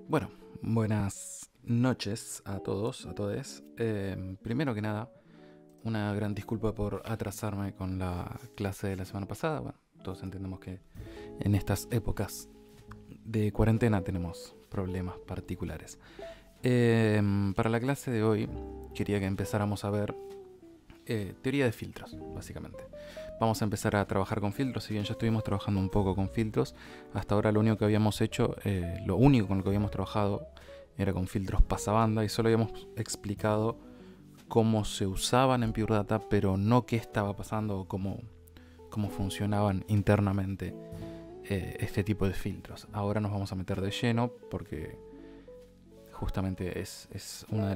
Bueno, buenas noches a todos, a todes. Primero que nada, una gran disculpa por atrasarme con la clase de la semana pasada. Bueno, todos entendemos que en estas épocas de cuarentena tenemos problemas particulares. Para la clase de hoy quería que empezáramos a ver teoría de filtros, básicamente. Vamos a empezar a trabajar con filtros. Si bien ya estuvimos trabajando un poco con filtros, hasta ahora lo único que habíamos hecho, lo único con lo que habíamos trabajado era con filtros pasabanda y solo habíamos explicado cómo se usaban en Pure Data, pero no qué estaba pasando o cómo funcionaban internamente este tipo de filtros. Ahora nos vamos a meter de lleno porque justamente es uno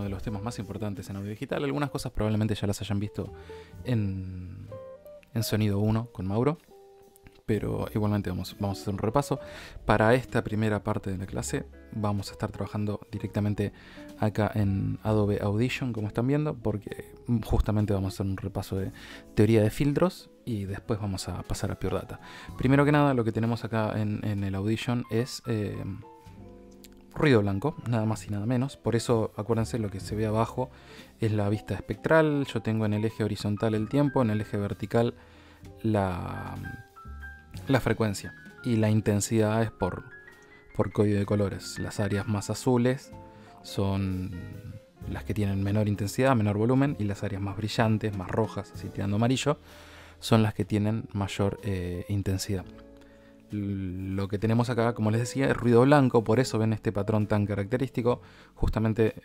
de los temas más importantes en audio digital. Algunas cosas probablemente ya las hayan visto en Sonido 1 con Mauro, pero igualmente vamos a hacer un repaso. Para esta primera parte de la clase vamos a estar trabajando directamente acá en Adobe Audition, como están viendo, porque justamente vamos a hacer un repaso de teoría de filtros y después vamos a pasar a Pure Data. Primero que nada, lo que tenemos acá en el Audition es ruido blanco, nada más y nada menos. Por eso, acuérdense, lo que se ve abajo es la vista espectral. Yo tengo en el eje horizontal el tiempo, en el eje vertical la frecuencia. Y la intensidad es por código de colores. Las áreas más azules son las que tienen menor intensidad, menor volumen. Y las áreas más brillantes, más rojas, así tirando amarillo, son las que tienen mayor intensidad. Lo que tenemos acá, como les decía, es ruido blanco, por eso ven este patrón tan característico. Justamente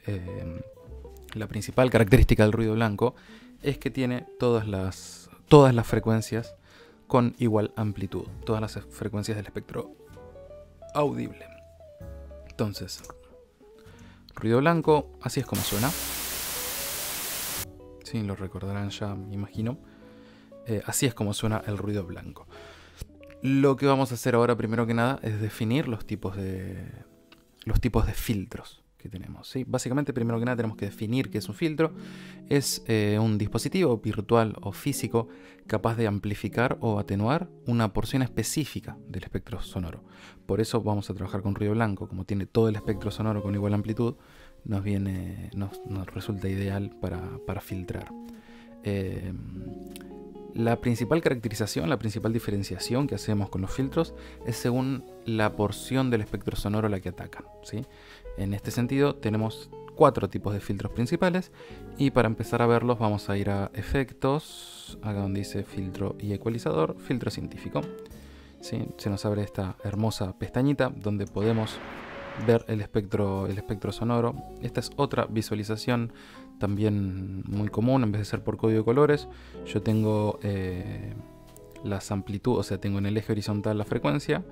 la principal característica del ruido blanco es que tiene todas las frecuencias con igual amplitud, todas las frecuencias del espectro audible. Entonces, ruido blanco, así es como suena. Sí, lo recordarán ya, me imagino. Así es como suena el ruido blanco. Lo que vamos a hacer ahora, primero que nada, es definir los tipos de filtros que tenemos, ¿sí? Básicamente, primero que nada, tenemos que definir qué es un filtro. Es un dispositivo virtual o físico capaz de amplificar o atenuar una porción específica del espectro sonoro. Por eso vamos a trabajar con ruido blanco. Como tiene todo el espectro sonoro con igual amplitud, nos resulta ideal para filtrar. La principal caracterización, la principal diferenciación que hacemos con los filtros es según la porción del espectro sonoro a la que atacan, ¿sí? En este sentido tenemos 4 tipos de filtros principales y para empezar a verlos vamos a ir a efectos, acá donde dice filtro y ecualizador, filtro científico, ¿sí? Se nos abre esta hermosa pestañita donde podemos ver el espectro sonoro. Esta es otra visualización también muy común. En vez de ser por código de colores, yo tengo las amplitudes, o sea, tengo en el eje horizontal la frecuencia,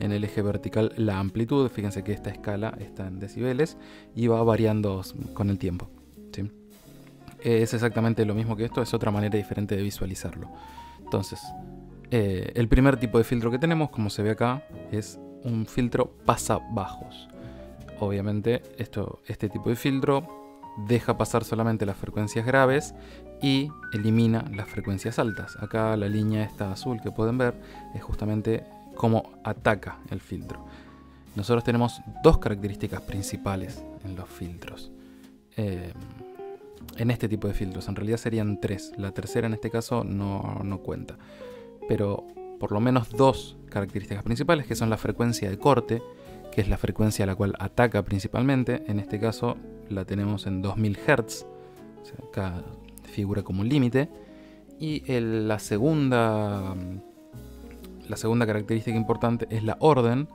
en el eje vertical la amplitud. Fíjense que esta escala está en decibeles y va variando con el tiempo, ¿sí? Es exactamente lo mismo que esto, es otra manera diferente de visualizarlo. Entonces, el primer tipo de filtro que tenemos, como se ve acá, es un filtro pasabajos. Obviamente este tipo de filtro deja pasar solamente las frecuencias graves y elimina las frecuencias altas. Acá la línea esta azul que pueden ver es justamente cómo ataca el filtro. Nosotros tenemos 2 características principales en los filtros. En este tipo de filtros, en realidad serían 3. La tercera en este caso no cuenta. Pero por lo menos 2 características principales, que son la frecuencia de corte, que es la frecuencia a la cual ataca principalmente. En este caso la tenemos en 2000 Hz, o sea, acá figura como un límite. Y la segunda característica importante es la orden,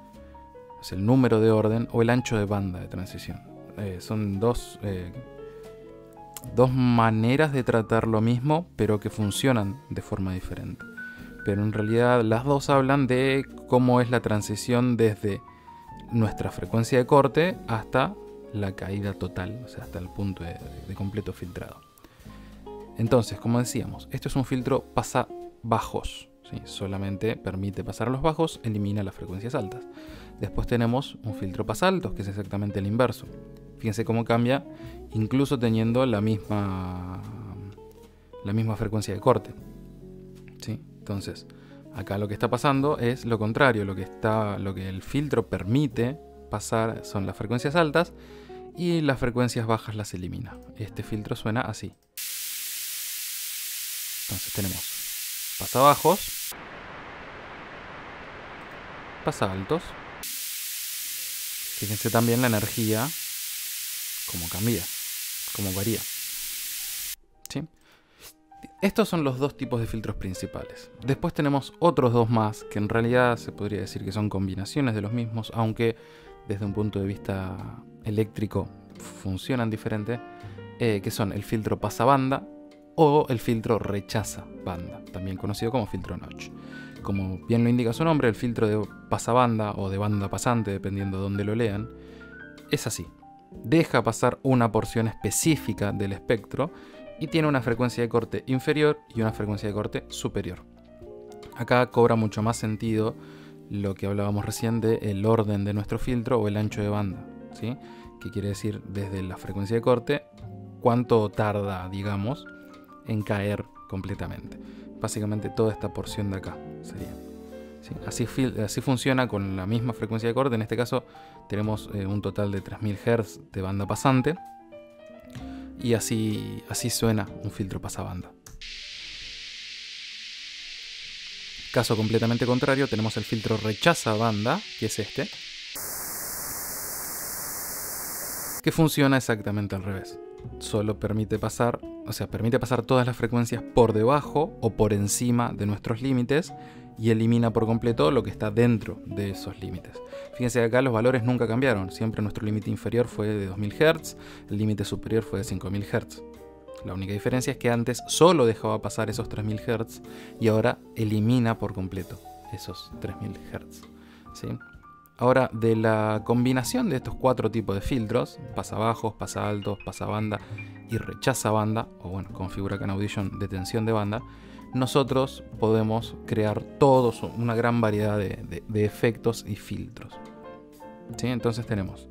es el número de orden o el ancho de banda de transición. Son dos maneras de tratar lo mismo, pero que funcionan de forma diferente. Pero en realidad las dos hablan de cómo es la transición desde nuestra frecuencia de corte hasta la caída total, o sea, hasta el punto de completo filtrado. Entonces, como decíamos, esto es un filtro pasabajos, ¿sí? Solamente permite pasar a los bajos, elimina las frecuencias altas. Después tenemos un filtro pasaltos, que es exactamente el inverso. Fíjense cómo cambia, incluso teniendo la misma frecuencia de corte, ¿sí? Entonces, acá lo que está pasando es lo contrario. Lo que el filtro permite pasar son las frecuencias altas y las frecuencias bajas las elimina. Este filtro suena así. Entonces tenemos pasabajos, pasaltos. Fíjense también la energía, cómo cambia, cómo varía. ¿Sí? Estos son los dos tipos de filtros principales. Después tenemos otros dos más, que en realidad se podría decir que son combinaciones de los mismos, aunque desde un punto de vista eléctrico funcionan diferente, que son el filtro pasabanda o el filtro rechaza banda, también conocido como filtro notch. Como bien lo indica su nombre, el filtro de pasabanda o de banda pasante, dependiendo de dónde lo lean, es así. Deja pasar una porción específica del espectro y tiene una frecuencia de corte inferior y una frecuencia de corte superior. Acá cobra mucho más sentido lo que hablábamos recién del orden de nuestro filtro o el ancho de banda, ¿sí? Que quiere decir desde la frecuencia de corte cuánto tarda, digamos, en caer completamente. Básicamente toda esta porción de acá sería. ¿Sí? Así funciona con la misma frecuencia de corte. En este caso tenemos un total de 3000 Hz de banda pasante. Y así suena un filtro pasabanda. Caso completamente contrario, tenemos el filtro rechaza banda, que es este, que funciona exactamente al revés. Solo permite pasar todas las frecuencias por debajo o por encima de nuestros límites y elimina por completo lo que está dentro de esos límites. Fíjense que acá los valores nunca cambiaron. Siempre nuestro límite inferior fue de 2000 Hz, el límite superior fue de 5000 Hz. La única diferencia es que antes solo dejaba pasar esos 3000 Hz y ahora elimina por completo esos 3000 Hz. ¿Sí? Ahora, de la combinación de estos cuatro tipos de filtros, pasabajos, pasaltos, pasabanda y rechaza banda, o bueno, configura acá en Audition detención de banda, nosotros podemos crear todos una gran variedad de efectos y filtros. ¿Sí? Entonces tenemos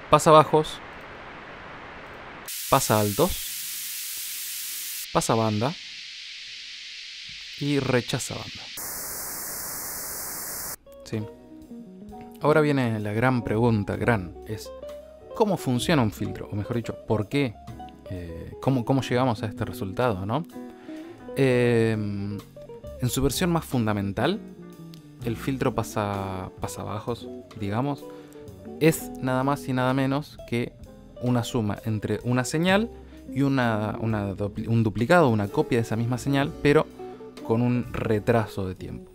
pasabajos, pasaltos, pasabanda y rechaza banda. ¿Sí? Ahora viene la gran pregunta, es ¿cómo funciona un filtro? O mejor dicho, ¿por qué? ¿Cómo llegamos a este resultado, ¿no? En su versión más fundamental, el filtro pasabajos, digamos, es nada más y nada menos que una suma entre una señal y un duplicado, una copia de esa misma señal, pero con un retraso de tiempo.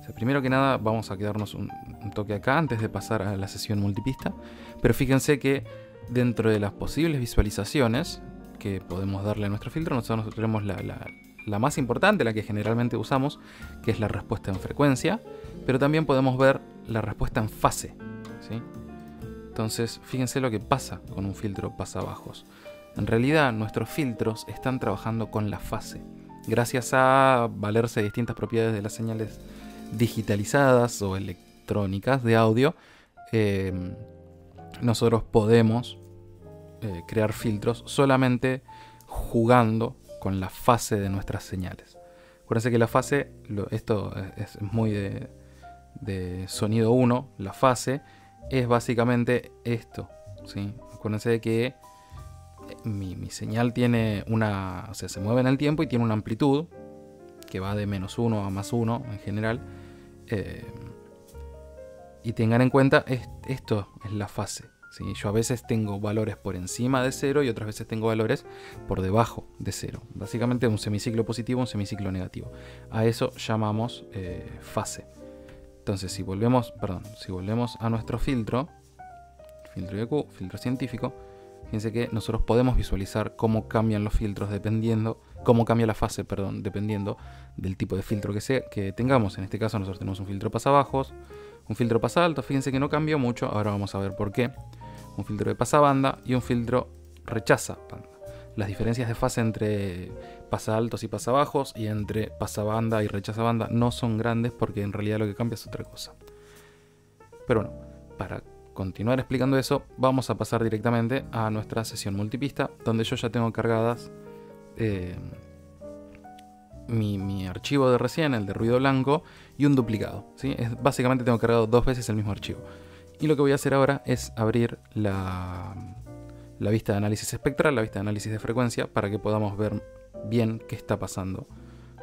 O sea, primero que nada vamos a quedarnos un toque acá antes de pasar a la sesión multipista, pero fíjense que dentro de las posibles visualizaciones que podemos darle a nuestro filtro, nosotros tenemos la más importante, la que generalmente usamos, que es la respuesta en frecuencia, pero también podemos ver la respuesta en fase, ¿sí? Entonces, fíjense lo que pasa con un filtro pasabajos. En realidad, nuestros filtros están trabajando con la fase. Gracias a valerse de distintas propiedades de las señales digitalizadas o electrónicas de audio, nosotros podemos crear filtros solamente jugando con la fase de nuestras señales. Acuérdense que la fase, esto es muy de sonido 1, la fase es básicamente esto, ¿sí? Acuérdense de que mi señal tiene o sea, se mueve en el tiempo y tiene una amplitud que va de -1 a +1 en general. Y tengan en cuenta, esto es la fase, ¿sí? Yo a veces tengo valores por encima de 0 y otras veces tengo valores por debajo de 0. Básicamente un semiciclo positivo, un semiciclo negativo. A eso llamamos fase. Entonces, si volvemos a nuestro filtro IQ, filtro científico, fíjense que nosotros podemos visualizar cómo cambian los filtros cómo cambia la fase, dependiendo del tipo de filtro que tengamos. En este caso nosotros tenemos un filtro pasabajos, un filtro pasalto, fíjense que no cambió mucho, ahora vamos a ver por qué. Un filtro de pasabanda y un filtro rechaza banda. Las diferencias de fase entre pasaltos y pasabajos y entre pasabanda y rechaza banda no son grandes porque en realidad lo que cambia es otra cosa. Pero bueno, para continuar explicando eso, vamos a pasar directamente a nuestra sesión multipista, donde yo ya tengo cargadas mi archivo de recién, el de ruido blanco, y un duplicado, ¿sí? Básicamente tengo cargado 2 veces el mismo archivo. Y lo que voy a hacer ahora es abrir la vista de análisis espectral, la vista de análisis de frecuencia, para que podamos ver bien qué está pasando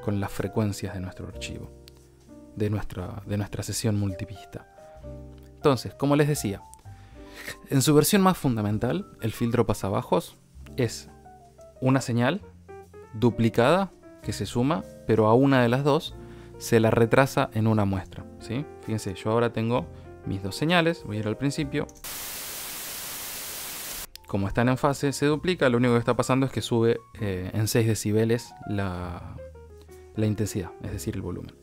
con las frecuencias de nuestro archivo, de nuestra sesión multipista. Entonces, como les decía, en su versión más fundamental, el filtro pasabajos es una señal duplicada que se suma, pero a una de las dos se la retrasa en una muestra, ¿sí? Fíjense, yo ahora tengo mis dos señales, voy a ir al principio. Como están en fase, se duplica, lo único que está pasando es que sube en 6 decibeles la intensidad, es decir, el volumen.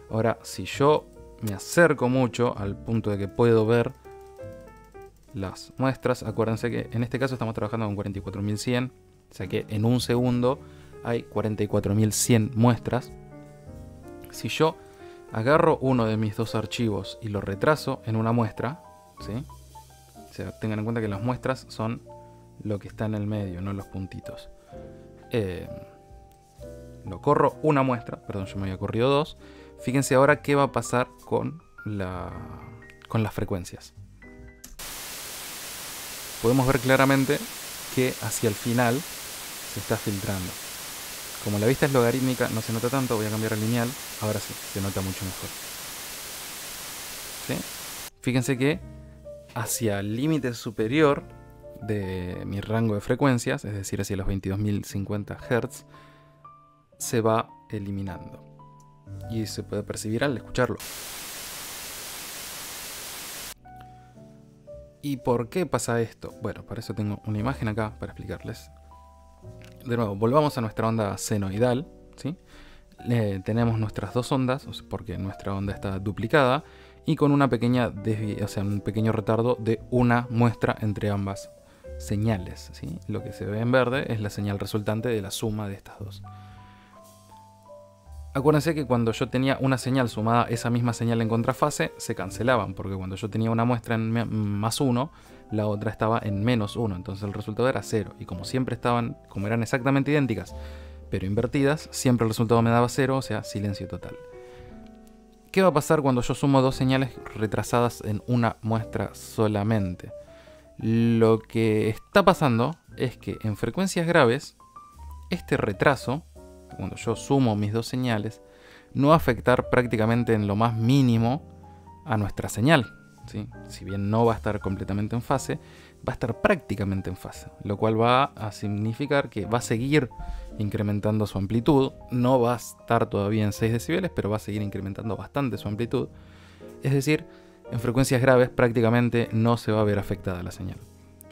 Ahora, si yo me acerco mucho al punto de que puedo ver las muestras, acuérdense que en este caso estamos trabajando con 44.100, o sea que en un segundo hay 44.100 muestras. Si yo agarro uno de mis dos archivos y lo retraso en una muestra, ¿sí? O sea, tengan en cuenta que las muestras son lo que está en el medio, no los puntitos. Lo corro una muestra, perdón, yo me había corrido dos. Fíjense ahora qué va a pasar con las frecuencias. Podemos ver claramente que hacia el final se está filtrando. Como la vista es logarítmica, no se nota tanto, voy a cambiar a lineal. Ahora sí, se nota mucho mejor. ¿Sí? Fíjense que hacia el límite superior de mi rango de frecuencias, es decir, hacia los 22.050 Hz, se va eliminando. Y se puede percibir al escucharlo. ¿Y por qué pasa esto? Bueno, para eso tengo una imagen acá para explicarles. De nuevo, volvamos a nuestra onda senoidal, ¿sí? Tenemos nuestras dos ondas, porque nuestra onda está duplicada, y con una pequeña un pequeño retardo de una muestra entre ambas señales, ¿sí? Lo que se ve en verde es la señal resultante de la suma de estas dos. Acuérdense que cuando yo tenía una señal sumada a esa misma señal en contrafase, se cancelaban, porque cuando yo tenía una muestra en +1, la otra estaba en -1, entonces el resultado era 0. Y como siempre como eran exactamente idénticas, pero invertidas, siempre el resultado me daba 0, o sea, silencio total. ¿Qué va a pasar cuando yo sumo dos señales retrasadas en una muestra solamente? Lo que está pasando es que en frecuencias graves, este retraso, cuando yo sumo mis dos señales, no va a afectar prácticamente en lo más mínimo a nuestra señal, ¿sí? Si bien no va a estar completamente en fase, va a estar prácticamente en fase, lo cual va a significar que va a seguir incrementando su amplitud. No va a estar todavía en 6 decibeles, pero va a seguir incrementando bastante su amplitud. Es decir, en frecuencias graves prácticamente no se va a ver afectada la señal.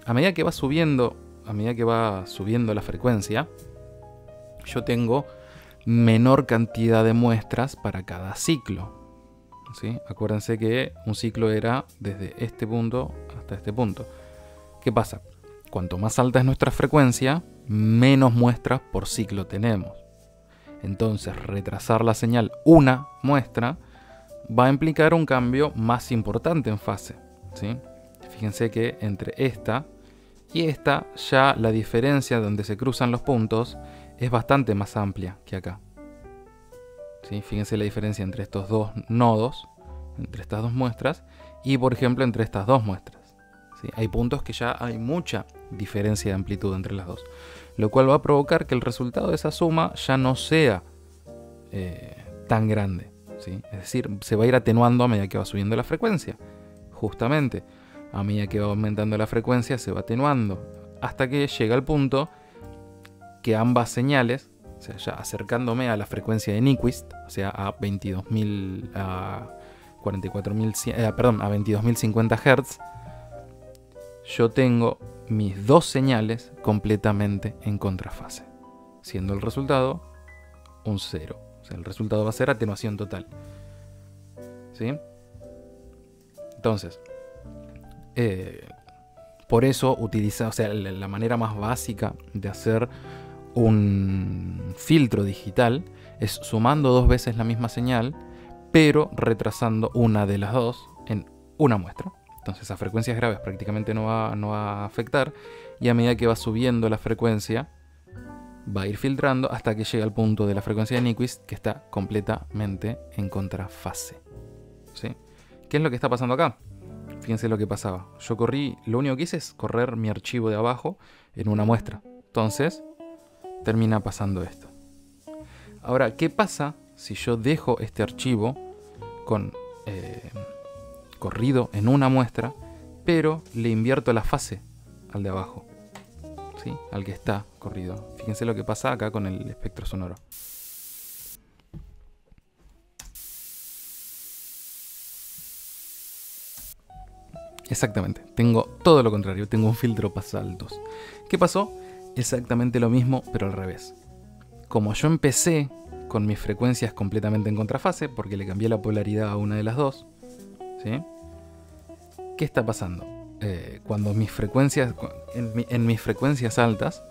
A medida que va subiendo la frecuencia, yo tengo menor cantidad de muestras para cada ciclo, ¿sí? Acuérdense que un ciclo era desde este punto hasta este punto. ¿Qué pasa? Cuanto más alta es nuestra frecuencia, menos muestras por ciclo tenemos. Entonces, retrasar la señal una muestra va a implicar un cambio más importante en fase, ¿sí? Fíjense que entre esta y esta, ya la diferencia donde se cruzan los puntos es bastante más amplia que acá, ¿sí? Fíjense la diferencia entre estos dos nodos, entre estas dos muestras, y por ejemplo entre estas dos muestras, ¿sí? Hay puntos que ya hay mucha diferencia de amplitud entre las dos, lo cual va a provocar que el resultado de esa suma ya no sea tan grande, ¿sí? Es decir, se va a ir atenuando a medida que va subiendo la frecuencia. Justamente, a medida que va aumentando la frecuencia se va atenuando, hasta que llega el punto que ambas señales, o sea, ya acercándome a la frecuencia de Nyquist, o sea, a 22.000, a 44.100, perdón, a 22.050 Hz, yo tengo mis dos señales completamente en contrafase, siendo el resultado un 0. O sea, el resultado va a ser atenuación total, ¿sí? Entonces, por eso la manera más básica de hacer un filtro digital es sumando dos veces la misma señal, pero retrasando una de las dos en una muestra. Entonces a frecuencias graves prácticamente no va a afectar, y a medida que va subiendo la frecuencia va a ir filtrando hasta que llega al punto de la frecuencia de Nyquist, que está completamente en contrafase, ¿sí? ¿Qué es lo que está pasando acá? fíjense lo que pasaba. Yo corrí, lo único que hice es correr mi archivo de abajo en una muestra. Entonces, termina pasando esto. Ahora, ¿qué pasa si yo dejo este archivo con corrido en una muestra, pero le invierto la fase al de abajo? ¿Sí? Al que está corrido. Fíjense lo que pasa acá con el espectro sonoro. Exactamente, tengo todo lo contrario, tengo un filtro pasaltos. ¿Qué pasó? Exactamente lo mismo, pero al revés. Como yo empecé con mis frecuencias completamente en contrafase, porque le cambié la polaridad a una de las dos, ¿sí? ¿Qué está pasando? Cuando mis frecuencias, en mis frecuencias altas,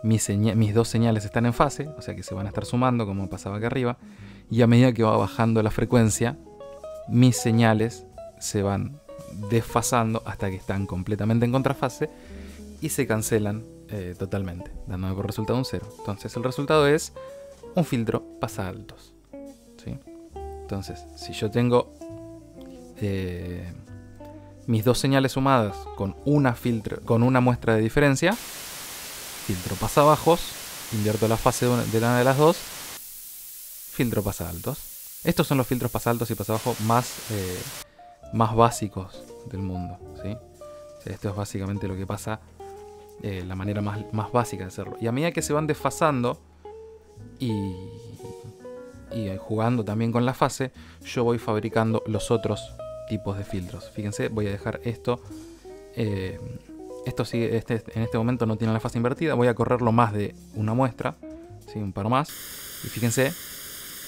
mis dos señales están en fase, o sea que se van a estar sumando, como pasaba acá arriba, y a medida que va bajando la frecuencia, mis señales se van desfasando hasta que están completamente en contrafase y se cancelan totalmente, dándome por resultado un 0. Entonces el resultado es un filtro pasaltos, ¿sí? Entonces, si yo tengo mis dos señales sumadas con una muestra de diferencia, filtro pasabajos, invierto la fase de una de las dos, filtro pasaltos. Estos son los filtros pasaltos y pasabajos más básicos del mundo, ¿sí? O sea, esto es básicamente lo que pasa, la manera más básica de hacerlo. Y a medida que se van desfasando y jugando también con la fase, yo voy fabricando los otros tipos de filtros. Fíjense, voy a dejar esto. Esto sigue, en este momento no tiene la fase invertida. Voy a correrlo más de una muestra, ¿sí? Un par más. Y fíjense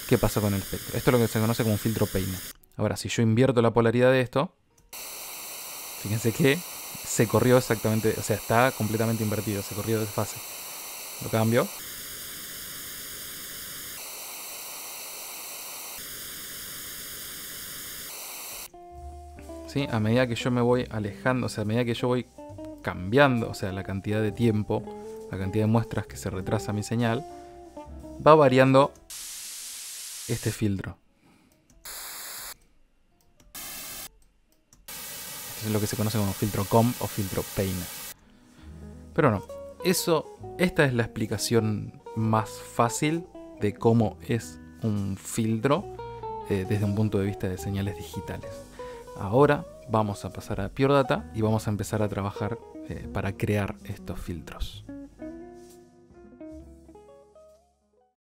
qué pasa con el espectro. Esto es lo que se conoce como un filtro peine. Ahora, si yo invierto la polaridad de esto, fíjense que se corrió exactamente, o sea, está completamente invertido, se corrió de fase. Lo cambio. ¿Sí? A medida que yo me voy alejando, o sea, a medida que yo voy cambiando, o sea, la cantidad de tiempo, la cantidad de muestras que se retrasa mi señal, va variando este filtro. Esto es lo que se conoce como filtro comb o filtro peine. Pero no, esta es la explicación más fácil de cómo es un filtro desde un punto de vista de señales digitales. Ahora vamos a pasar a Pure Data y vamos a empezar a trabajar para crear estos filtros.